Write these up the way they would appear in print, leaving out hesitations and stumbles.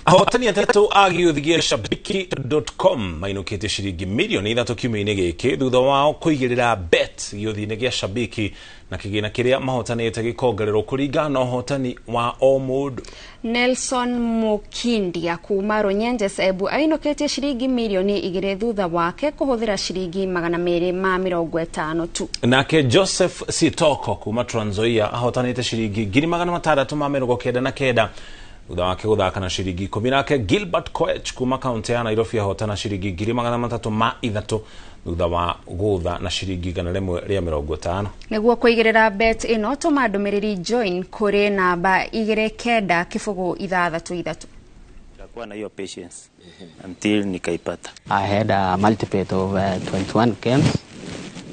Ahotani atetu a gĩũthi-inĩ shabiki.com mainũkĩte ciringi milioni 3 kiumia-inĩ gĩkĩ thutha wao kũigĩrĩra bet gĩũthi-inĩ gĩa Shabiki na kĩgĩna kĩrĩa mahotanĩte gĩkongererwo kũringana na ũhotani wa o mũndũ. Nelson Mukindia kuma Ronyenjes Ebu ainũkĩte ciringi milioni 2 thutha wake kũhũthĩra ciringi 250 tu. Nake Joseph Sitoko kuma Trans Nzoia ahotanĩte ciringi 699 thutha wake gũthaka na ciringi 10. Nake Gilbert Koech kuma kaunti ya Nairobi ahotana ciringi 303 thutha wa gũtha na ciringi 150. Nĩguo kũigĩrĩra bet ĩno tũma ndũmĩrĩri join kũrĩ namba 2963. Nikakuwa na hiyo patience until nikaipata. I had a multiple of 21 games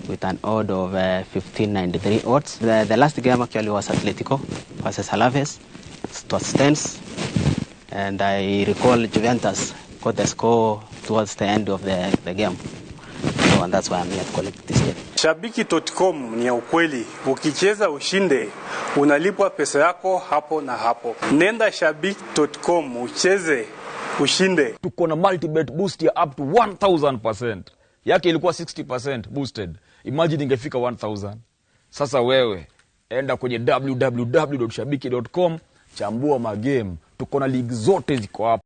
with an odd of 1593 odds. The last game actually was Atletico versus Alaves. It was tense, and I recall Juventus got the score towards the end of the game. So, and that's why I'm here to collect this game. Shabiki.com ni ya ukweli. Ukicheza ushinde, unalipwa pesa yako hapo na hapo. Nenda Shabiki.com ucheze ushinde. Tuko na multi-bet boost ya up to 1000%. Yake ilikuwa 60% boosted. Imagine ingefika 1000. Sasa wewe enda kwenye www.shabiki.com, chambua magame. Tuko na league zote ziko hapa.